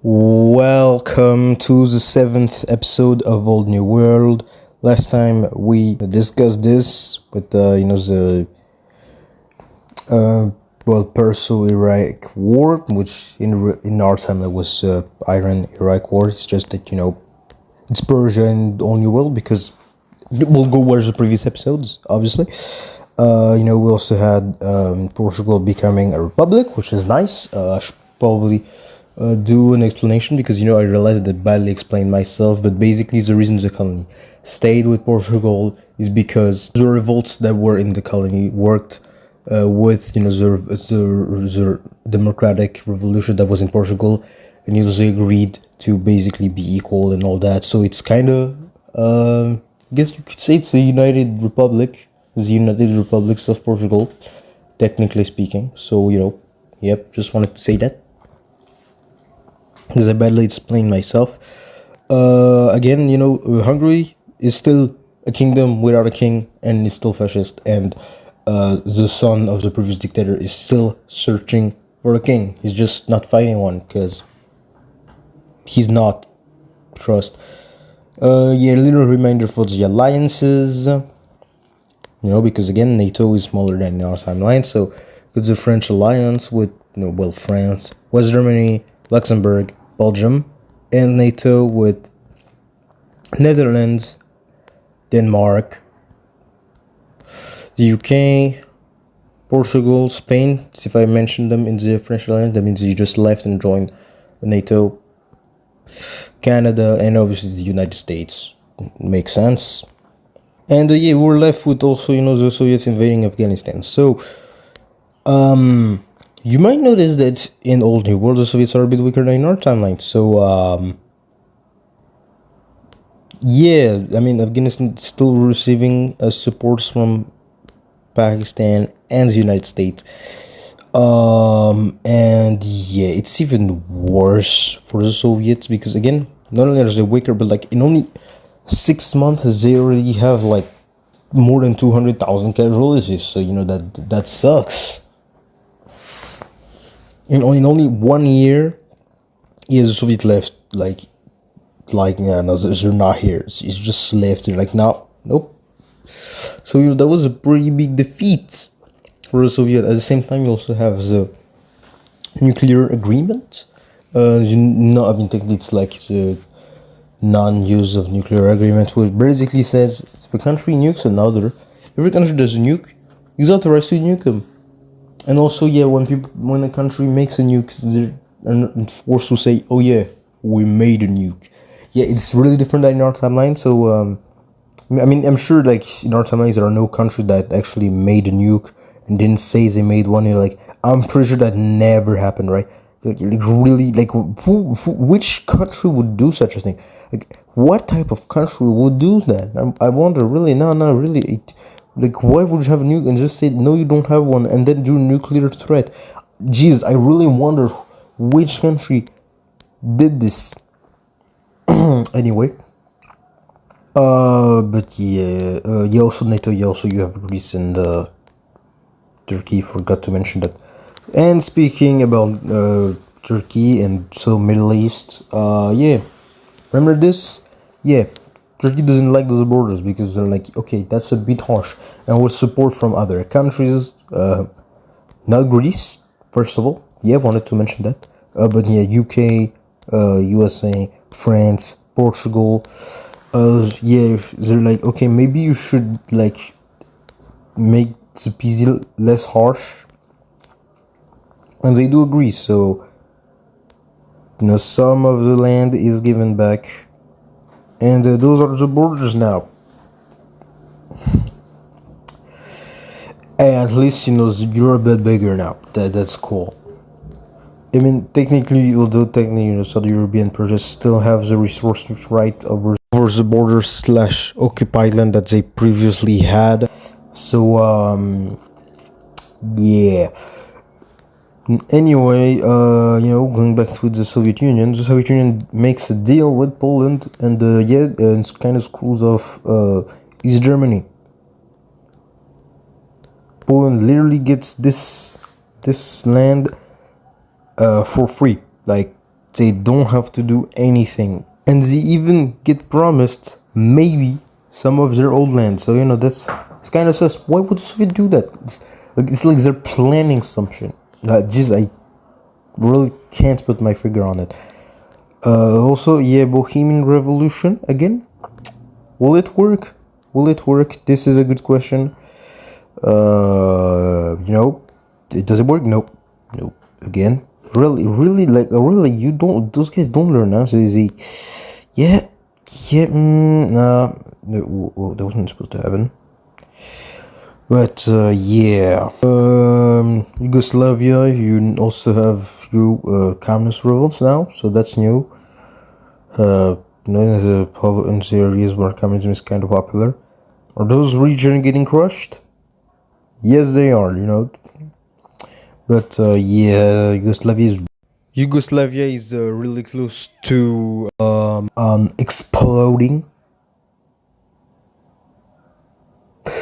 Welcome to the seventh episode of Old New World. Last time we discussed this with the Perso-Iraq War, which in our timeline was Iran-Iraq War. It's just that it's Persia and Old New World because we'll go over the previous episodes, obviously. We also had Portugal becoming a republic, which is nice. I should probably do an explanation because I realized that I badly explained myself, but basically the reason the colony stayed with Portugal is because the revolts that were in the colony worked with the democratic revolution that was in Portugal, and they agreed to basically be equal and all that. So it's kind of I guess you could say it's the United Republic, the United Republics of Portugal, technically speaking. So just wanted to say that because I badly explained myself. Again, Hungary is still a kingdom without a king, and is still fascist, and the son of the previous dictator is still searching for a king. He's just not finding one because he's not trust. A little reminder for the alliances, because again, NATO is smaller than our timeline, so it's a French alliance with, France, West Germany, Luxembourg, Belgium, and NATO with Netherlands, Denmark, the UK, Portugal, Spain. So if I mentioned them in the French alliance, that means you just left and joined NATO, Canada, and obviously the United States. Makes sense. And we're left with also, the Soviets invading Afghanistan. So, you might notice that in Old New World, the Soviets are a bit weaker than in our timeline. So, Afghanistan is still receiving support from Pakistan and the United States. It's even worse for the Soviets because, again, not only are they weaker, but in only 6 months they already have more than 200,000 casualties. So that sucks. In only 1 year, the Soviet left no, they're not here. It's just left. They're no, nope. So that was a pretty big defeat for the Soviet. At the same time, you also have the nuclear agreement. Technically it's the non-use of nuclear agreement, which basically says if a country nukes another, every country does a nuke, is authorized to nuke them. And also, when a country makes a nuke, they're forced to say, "Oh yeah, we made a nuke." Yeah, it's really different than in our timeline. So, I'm sure in our timelines there are no countries that actually made a nuke and didn't say they made one. I'm pretty sure that never happened, right? Which country would do such a thing? What type of country would do that? I wonder, really. No, really. Why would you have a nuke and just say, no, you don't have one, and then do nuclear threat? Jeez, I really wonder which country did this. Anyway. Also NATO, you have Greece and Turkey, forgot to mention that. And speaking about Turkey and Middle East, remember this? Turkey doesn't like those borders because they're okay, that's a bit harsh. And with support from other countries, not Greece, first of all. Wanted to mention that. UK, USA, France, Portugal. They're okay, maybe you should make the peace less harsh. And they do agree, so some of the land is given back. And those are the borders now. And at least, you're a bit bigger now. That's cool. Technically, South European projects still have the resources right over the borders / occupied land that they previously had. So, Anyway, going back to the Soviet Union makes a deal with Poland and and kind of screws off East Germany. Poland literally gets this land for free. They don't have to do anything, and they even get promised maybe some of their old land. So that's it's kind of sus. Why would Soviet do that? It's like they're planning something. I really can't put my finger on it. Also, yeah, Bohemian Revolution again. Will it work? Will it work? This is a good question. Does it work? Nope. Again, really, you don't. Those guys don't learn now. So easy. Yeah. Nah. That wasn't supposed to happen. But yeah. Yugoslavia. You also have communist revolts now, so that's new. Known as in the areas where communism is kind of popular. Are those regions getting crushed? Yes, they are. But yeah, Yugoslavia is really close to exploding.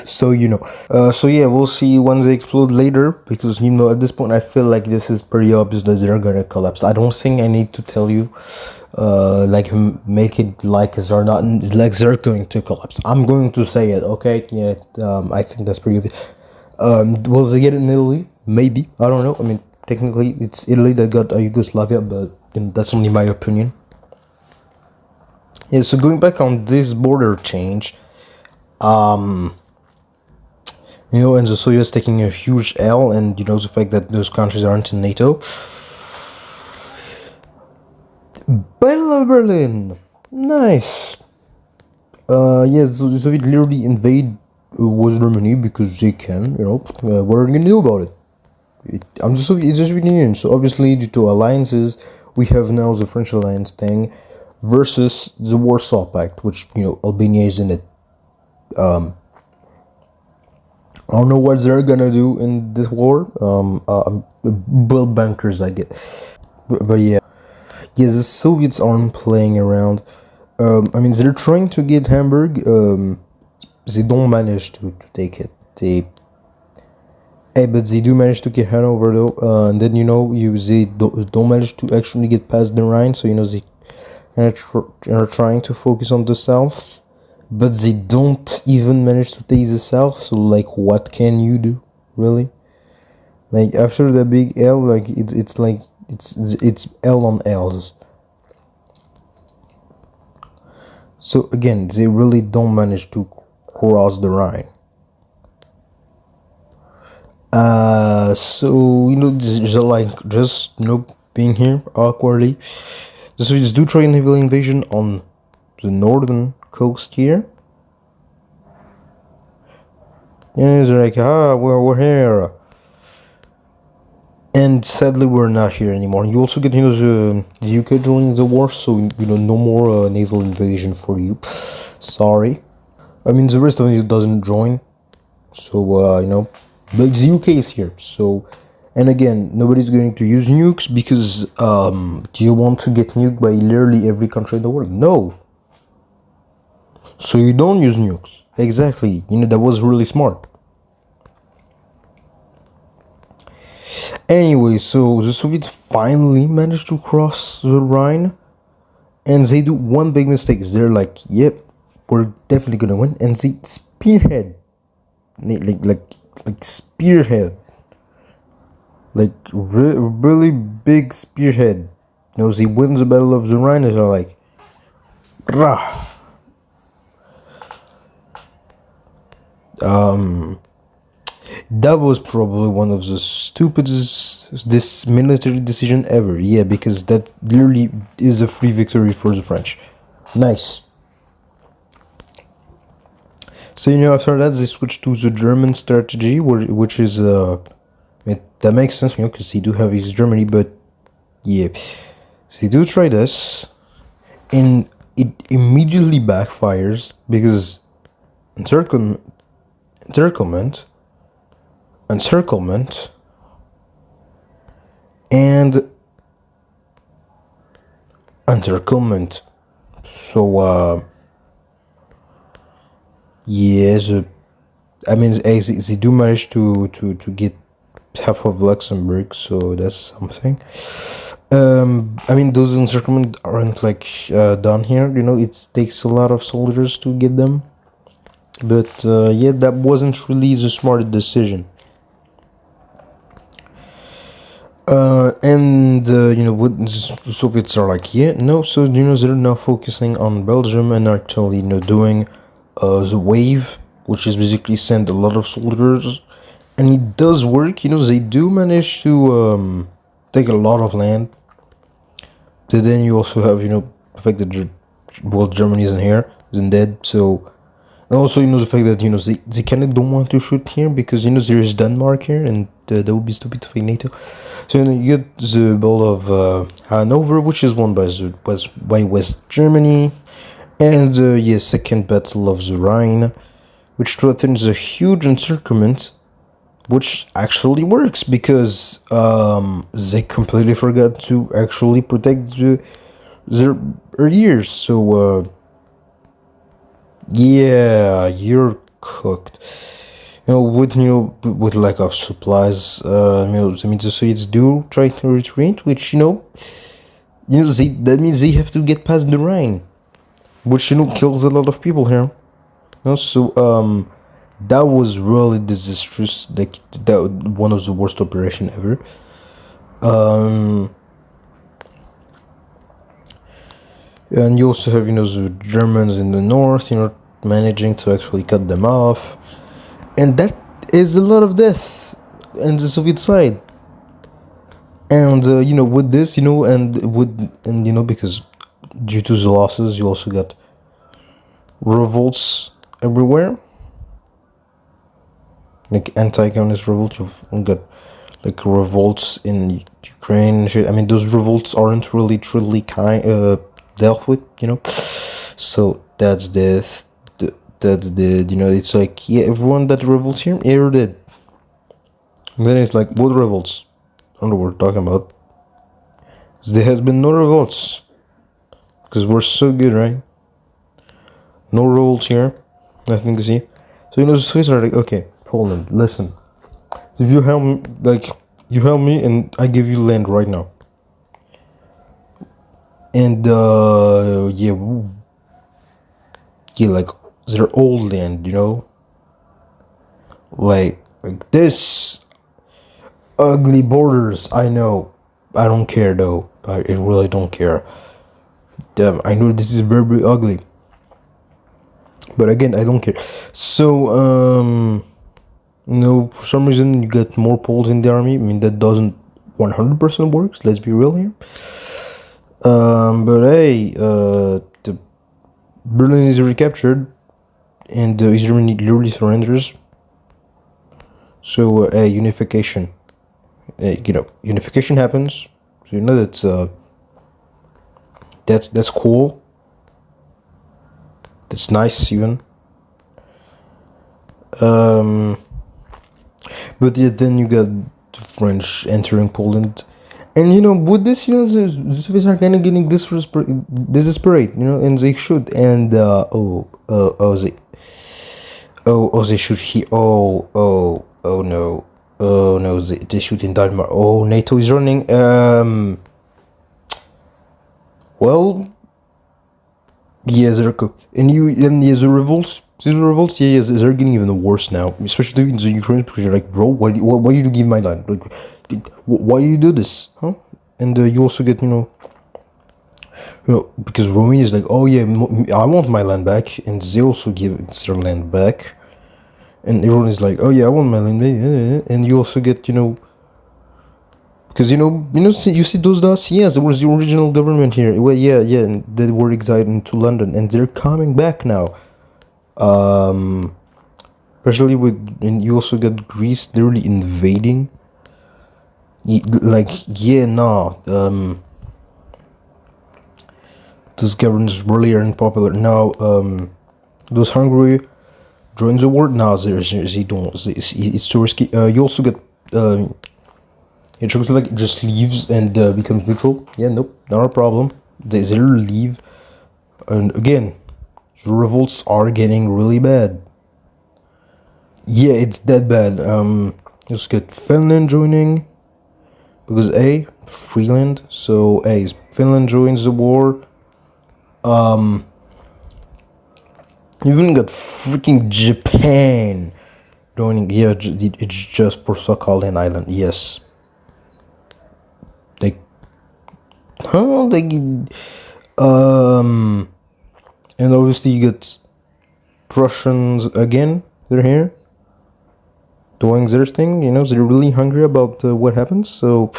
So yeah, we'll see when they explode later, because at this point I feel like this is pretty obvious that they're gonna collapse. I don't think I need to tell you, make it like they're not, like they're going to collapse. I'm going to say it, okay? Yeah, I think that's pretty obvious. Will they get it in Italy? Maybe, I don't know. I mean, technically it's Italy that got Yugoslavia, but that's only my opinion. Yeah, so going back on this border change, and the Soviets taking a huge L, and the fact that those countries aren't in NATO. Battle of Berlin, nice. Yes, so the Soviets literally invade West Germany because they can. What are you gonna do about it? It's the Soviet Union, so obviously due to alliances, we have now the French alliance thing versus the Warsaw Pact, which Albania is in it. I don't know what they're gonna do in this war. Build bunkers, I get. But yeah, the Soviets aren't playing around. I mean, they're trying to get Hamburg. They don't manage to take it. But they do manage to get Hanover though. And then they don't manage to actually get past the Rhine. So they are trying to focus on the south. But they don't even manage to take the south, so what can you do, really? After the big L, it's L on L's. So again, they really don't manage to cross the Rhine. So just being here awkwardly. The Swedes do try a naval invasion on the northern coast here. And it's like, we're here. And sadly, we're not here anymore. You also get, the UK joining the war, so, no more naval invasion for you. Sorry. I mean, the rest of it doesn't join. So, but the UK is here. So, and again, nobody's going to use nukes because, do you want to get nuked by literally every country in the world? No. So you don't use nukes. Exactly. That was really smart. Anyway, so the Soviets finally managed to cross the Rhine, and they do one big mistake. They're like, yep, we're definitely gonna win, and they spearhead, like spearhead, really big spearhead. They win the Battle of the Rhine, and they're like, rah. That was probably one of the stupidest this military decision ever. Yeah, because that literally is a free victory for the French. Nice. So after that they switched to the German strategy, which is that makes sense, because they do have East Germany, but yeah, they do try this, and it immediately backfires because encirclement, and encirclement. So yes, I mean they do manage to get half of Luxembourg, so that's something. I mean, those encirclement aren't like done here. You know, it takes a lot of soldiers to get them. But yeah, that wasn't really the smart decision. And you know, what the Soviets are like, yeah, no. So you know, they're now focusing on Belgium and actually, you know, doing the wave, which is basically send a lot of soldiers, and it does work. You know, they do manage to take a lot of land. But then you also have, you know, the fact that Germany isn't here, isn't dead. So, and also, you know, the fact that, you know, they kind of don't want to shoot here because, you know, there is Denmark here, and that would be stupid to fight NATO. So, you know, you get the Battle of Hanover, which is won by West Germany, and yes, Second Battle of the Rhine, which threatens a huge encirclement, which actually works because they completely forgot to actually protect their ears. So yeah, you're cooked. You know, with lack of supplies, you know, I mean, the Soviets do try to retreat, which that means they have to get past the Rhine, which kills a lot of people here. You know, so that was really disastrous. Like that, one of the worst operation ever. And you also have the Germans in the north, managing to actually cut them off, and that is a lot of death on the Soviet side. And with this, because due to the losses, you also got revolts everywhere, like anti-communist revolts. You've got like revolts in Ukraine. I mean, those revolts aren't really truly dealt with, So that's it's like, yeah, everyone that revolts here, you're dead. And then it's like, what revolts? I don't know what we're talking about. There has been no revolts because we're so good, right? No revolts here, nothing to see. So the Swiss are like, okay, Poland, listen. So if you help me, you help me, and I give you land right now. And yeah, like their old land, like this ugly borders. I know, I don't care though. I really don't care. Damn, I know this is very, very ugly, but again, I don't care. So for some reason you get more Poles in the army. I mean, that doesn't 100% works. Let's be real here. But hey, the Berlin is recaptured, and Germany literally surrenders. So unification, unification happens. So that's cool. That's nice even. But yeah, then you got the French entering Poland. And with this, the Soviets are kind of getting desperate, and they should. And they should he. Oh no, they shoot in Denmark. Oh, NATO is running. Well, yeah, they're cooked. And the revolts. These revolts, yeah, they're getting even worse now, especially in the Ukraine, because you're like, bro, why did you give my land? Like, why do you do this, huh? And you also get, because Romania is like, oh yeah, I want my land back, and they also give their land back, and everyone is like, oh yeah, I want my land back, and you also get, because you see those dots, yes, there was the original government here, well, yeah, and they were exiled into London, and they're coming back now. Especially and you also got Greece literally invading. Those governments really aren't popular now. Those Hungary joins the war now. They don't. It's too risky. You also get it looks like it just leaves and becomes neutral. Yeah, nope, not a problem. They leave, and again, the revolts are getting really bad. Yeah, it's that bad. Just get Finland joining, because Freeland. So hey, Finland joins the war. You even got freaking Japan joining. Yeah, it's just for Sakhalin Island. Yes. They, huh? They, and obviously you get Prussians again. They're here doing their thing. You know, they're really hungry about what happens. So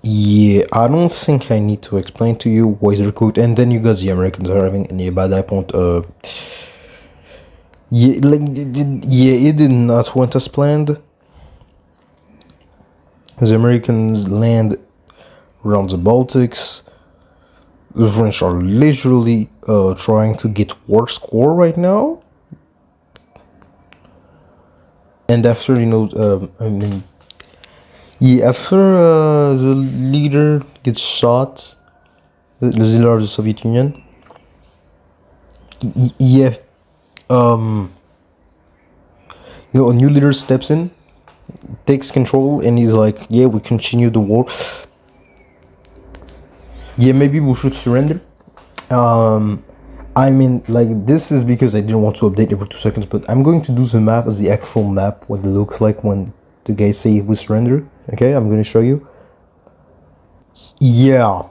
yeah, I don't think I need to explain to you why they're cooked. And then you got the Americans arriving, and yeah, by that point, yeah, like it did not went as planned. The Americans land around the Baltics. The French are literally trying to get war score right now. And after, you know, I mean, yeah, after the leader gets shot, the leader of the Soviet Union, yeah, you know, a new leader steps in, takes control, and he's like, yeah, we continue the war. Yeah, maybe we should surrender. I mean, like, this is because I didn't want to update every 2 seconds, but I'm going to do the map as the actual map, what it looks like when the guys say we surrender. Okay, I'm going to show you. Yeah.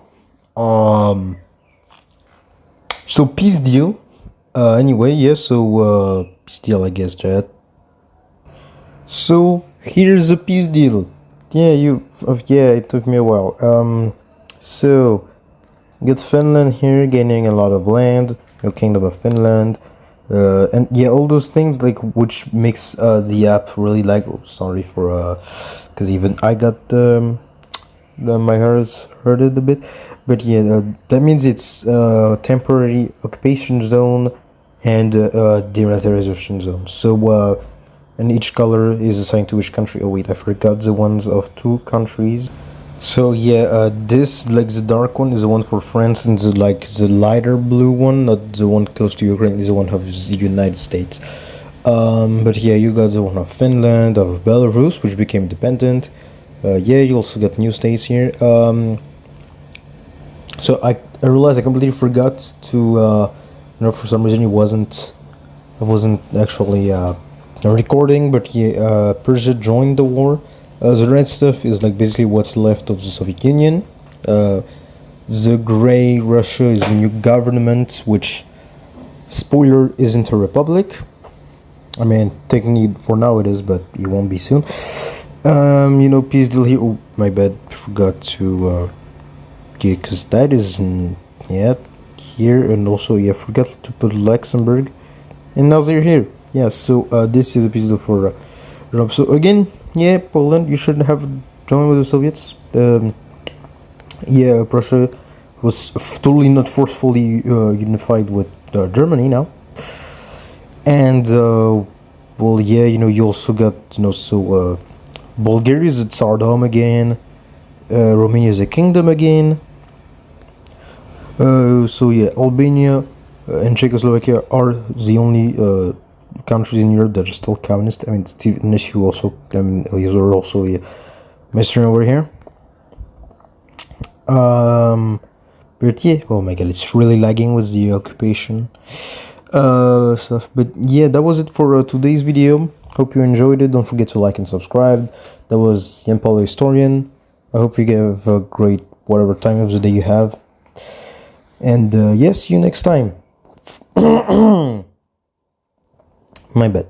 So peace deal. Anyway, yeah, so peace deal, I guess, chat. So here's the peace deal. Yeah, yeah, it took me a while. So get Finland here, gaining a lot of land, your Kingdom of Finland, and yeah, all those things, like, which makes the app really lag. Oh, sorry for because even I got my heart hurted a bit, but yeah, that means it's temporary occupation zone and demilitarization zone. So and each color is assigned to which country. Oh wait, I forgot the ones of 2 countries. So yeah, this, like, the dark one is the one for France, and the lighter blue one, not the one close to Ukraine, is the one of the United States. But yeah, you got the one of Finland, of Belarus, which became independent. Yeah, you also got new states here. So I realized I completely forgot to, you know, for some reason I wasn't actually recording, but yeah, Persia joined the war. The red stuff is like basically what's left of the Soviet Union. The gray Russia is the new government, which, spoiler, isn't a republic. I mean, technically for now it is, but it won't be soon. You know, peace deal here. Oh, my bad, forgot to yeah, because that isn't yet here, and also yeah, forgot to put Luxembourg, and now they're here. Yeah, so this is a peace deal for Europe. So again, yeah, Poland, you shouldn't have joined with the Soviets. Yeah, Prussia was totally not forcefully unified with Germany now. And, well, yeah, you know, you also got, you know, so Bulgaria is a tsardom again. Romania is a kingdom again. So, yeah, Albania and Czechoslovakia are the only countries in Europe that are still communist. I mean, it's an issue also. I mean, these are also messing over here. But yeah, oh my god, it's really lagging with the occupation stuff. But yeah, that was it for today's video. Hope you enjoyed it. Don't forget to like and subscribe. That was Jan Paulo Historian. I hope you have a great whatever time of the day you have. And yeah, see you next time. My bad.